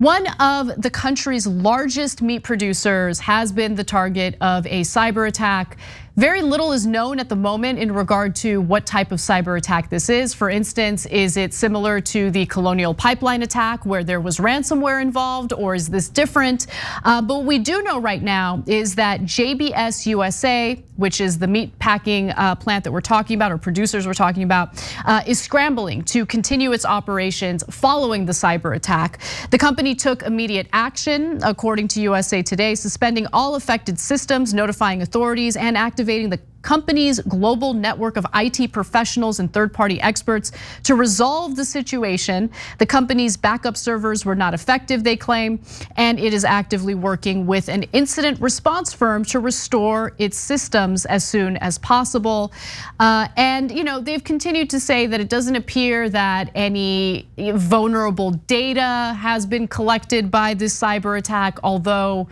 One of the country's largest meat producers has been the target of a cyber attack. Very little is known at the moment in regard to what type of cyber attack this is. For instance, is it similar to the Colonial Pipeline attack where there was ransomware involved, or is this different? But what we do know right now is that JBS USA, which is the meat packing plant that we're talking about, or producers we're talking about, is scrambling to continue its operations following the cyber attack. The company took immediate action, according to USA Today, suspending all affected systems, notifying authorities, and activating the company's global network of IT professionals and third-party experts to resolve the situation. The company's backup servers were not effective, they claim, and it is actively working with an incident response firm to restore its systems as soon as possible. And they've continued to say that it doesn't appear that any vulnerable data has been collected by this cyber attack, although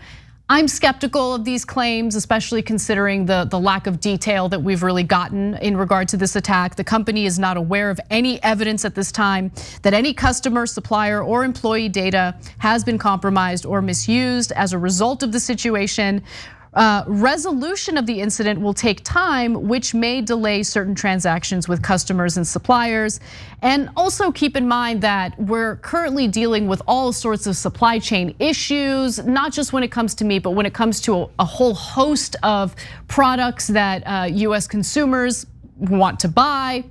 I'm skeptical of these claims, especially considering the lack of detail that we've really gotten in regard to this attack. The company is not aware of any evidence at this time that any customer, supplier, or employee data has been compromised or misused as a result of the situation. Resolution of the incident will take time, which may delay certain transactions with customers and suppliers. And also keep in mind that we're currently dealing with all sorts of supply chain issues, not just when it comes to meat, but when it comes to a whole host of products that US consumers want to buy.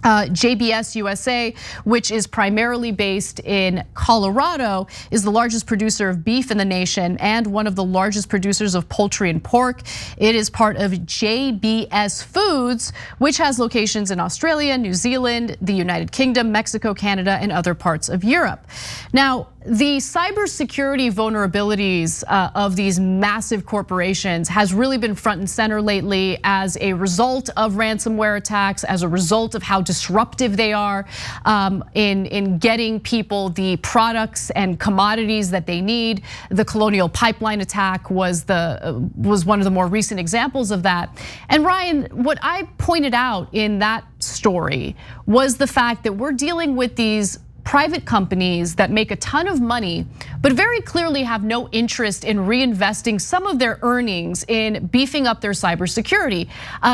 JBS USA, which is primarily based in Colorado, is the largest producer of beef in the nation and one of the largest producers of poultry and pork. It is part of JBS Foods, which has locations in Australia, New Zealand, the United Kingdom, Mexico, Canada, and other parts of Europe. Now, the cybersecurity vulnerabilities of these massive corporations has really been front and center lately as a result of ransomware attacks, as a result of how disruptive they are in getting people the products and commodities that they need. The Colonial Pipeline attack was one of the more recent examples of that. And Ryan, what I pointed out in that story was the fact that we're dealing with these private companies that make a ton of money, but very clearly have no interest in reinvesting some of their earnings in beefing up their cybersecurity.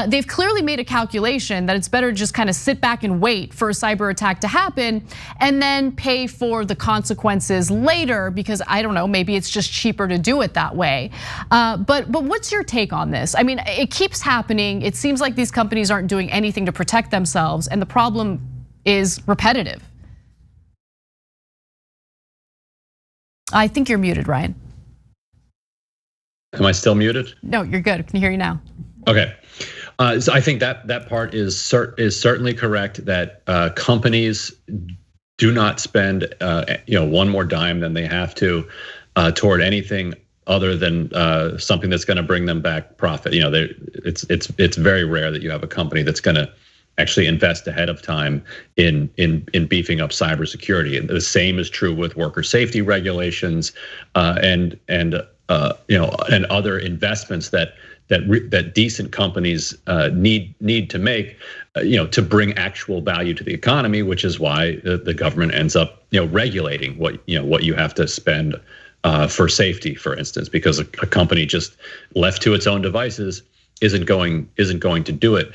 They've clearly made a calculation that it's better to just kind of sit back and wait for a cyber attack to happen and then pay for the consequences later, because I don't know, maybe it's just cheaper to do it that way. But what's your take on this? I mean, it keeps happening. It seems like these companies aren't doing anything to protect themselves, and the problem is repetitive. I think you're muted, Ryan. Am I still muted? No, you're good. I can hear you now. Okay, so I think that part is certainly correct. That companies do not spend one more dime than they have to toward anything other than something that's going to bring them back profit. It's very rare that you have a company that's going to actually invest ahead of time in beefing up cybersecurity. And the same is true with worker safety regulations and other investments that decent companies need to make, to bring actual value to the economy, which is why the government ends up regulating what you have to spend for safety, for instance, because a company just left to its own devices isn't going to do it.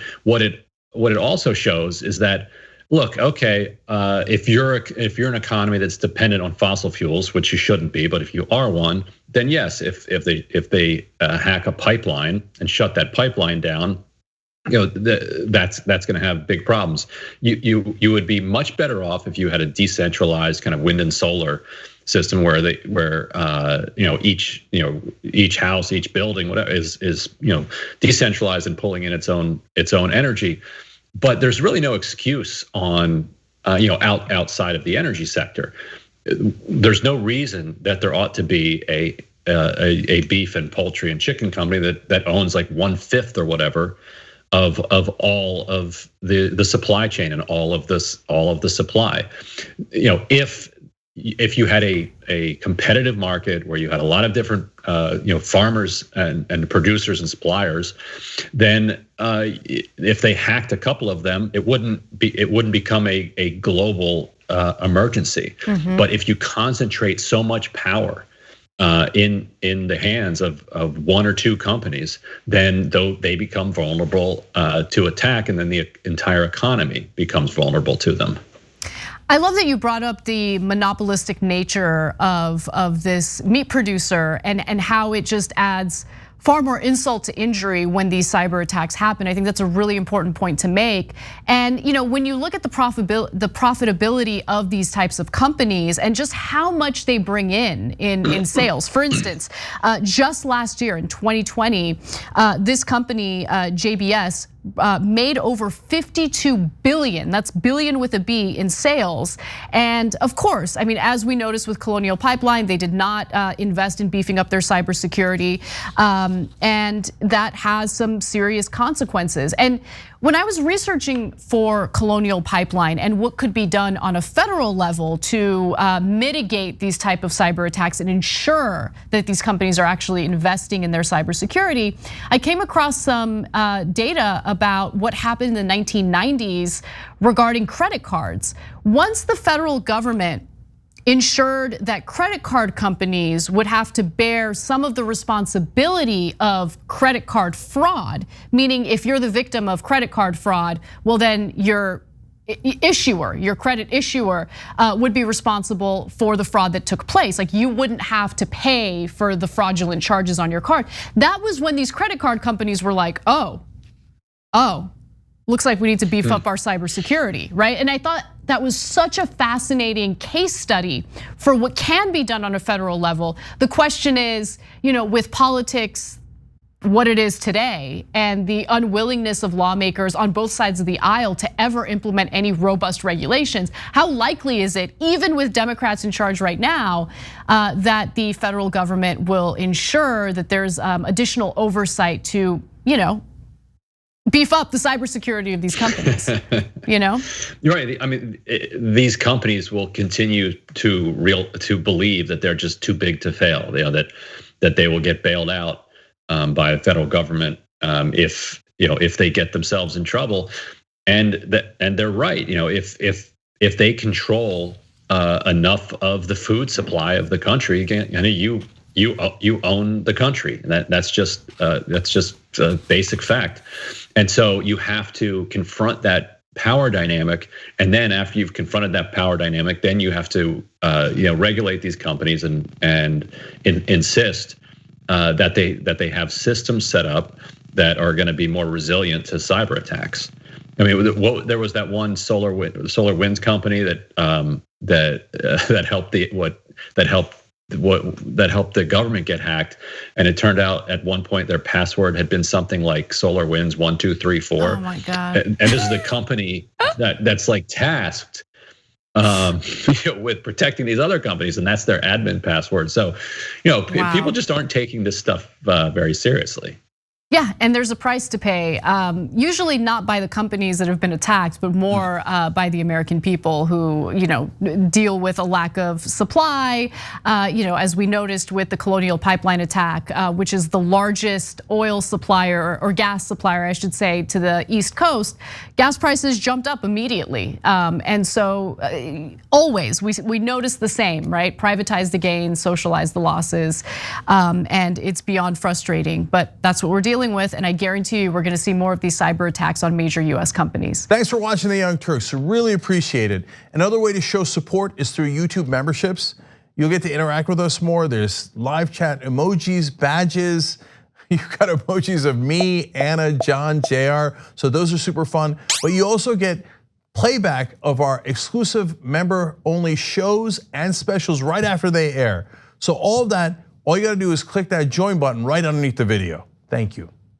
What it also shows is that, look, okay, if you're an economy that's dependent on fossil fuels, which you shouldn't be, but if you are one, then yes, if they hack a pipeline and shut that pipeline down, that's going to have big problems. You would be much better off if you had a decentralized kind of wind and solar system where each house, each building, whatever is decentralized and pulling in its own energy. But there's really no excuse on outside of the energy sector. There's no reason that there ought to be a beef and poultry and chicken company that owns like 1/5 or whatever of all of the supply chain and all of the supply. If you had a competitive market where you had a lot of different farmers and producers and suppliers, then if they hacked a couple of them, it wouldn't become a global emergency. But if you concentrate so much power in the hands of one or two companies, then they become vulnerable to attack, and then the entire economy becomes vulnerable to them. I love that you brought up the monopolistic nature of this meat producer and how it just adds far more insult to injury when these cyber attacks happen. I think that's a really important point to make. And when you look at the profitability of these types of companies and just how much they bring in sales. For instance, just last year in 2020, this company, JBS, made over 52 billion, that's billion with a B, in sales. And of course, I mean, as we noticed with Colonial Pipeline, they did not invest in beefing up their cybersecurity. And that has some serious consequences. And when I was researching for Colonial Pipeline and what could be done on a federal level to mitigate these type of cyber attacks and ensure that these companies are actually investing in their cybersecurity, I came across some data about what happened in the 1990s regarding credit cards. Once the federal government ensured that credit card companies would have to bear some of the responsibility of credit card fraud, meaning if you're the victim of credit card fraud, well then your credit issuer would be responsible for the fraud that took place. Like you wouldn't have to pay for the fraudulent charges on your card. That was when these credit card companies were like, oh, looks like we need to beef up our cybersecurity, right? And I thought that was such a fascinating case study for what can be done on a federal level. The question is, with politics, what it is today, and the unwillingness of lawmakers on both sides of the aisle to ever implement any robust regulations, how likely is it, even with Democrats in charge right now, that the federal government will ensure that there's additional oversight to, beef up the cybersecurity of these companies, You're right. I mean, these companies will continue to believe that they're just too big to fail. That they will get bailed out by the federal government if they get themselves in trouble, and they're right. If they control enough of the food supply of the country, again, you own the country, and that's just a basic fact. And so you have to confront that power dynamic, and then after you've confronted that power dynamic, then you have to regulate these companies and insist that they have systems set up that are going to be more resilient to cyber attacks. I mean, there was that one solar winds company that helped the government get hacked, and it turned out at one point their password had been something like SolarWinds 1234. Oh my God! And this is the company that's like tasked with protecting these other companies, and that's their admin password. So, wow. People just aren't taking this stuff very seriously. Yeah, and there's a price to pay, usually not by the companies that have been attacked, but more by the American people who, deal with a lack of supply. As we noticed with the Colonial Pipeline attack, which is the largest oil supplier or gas supplier, I should say, to the East Coast, gas prices jumped up immediately. And so always we notice the same, right? Privatize the gains, socialize the losses, and it's beyond frustrating, but that's what we're dealing with, and I guarantee you we're gonna see more of these cyber attacks on major US companies. Thanks for watching The Young Turks, really appreciate it. Another way to show support is through YouTube memberships. You'll get to interact with us more. There's live chat emojis, badges. You've got emojis of me, Anna, John, JR, so those are super fun. But you also get playback of our exclusive member-only shows and specials right after they air. So all of that, all you gotta do is click that join button right underneath the video. Thank you.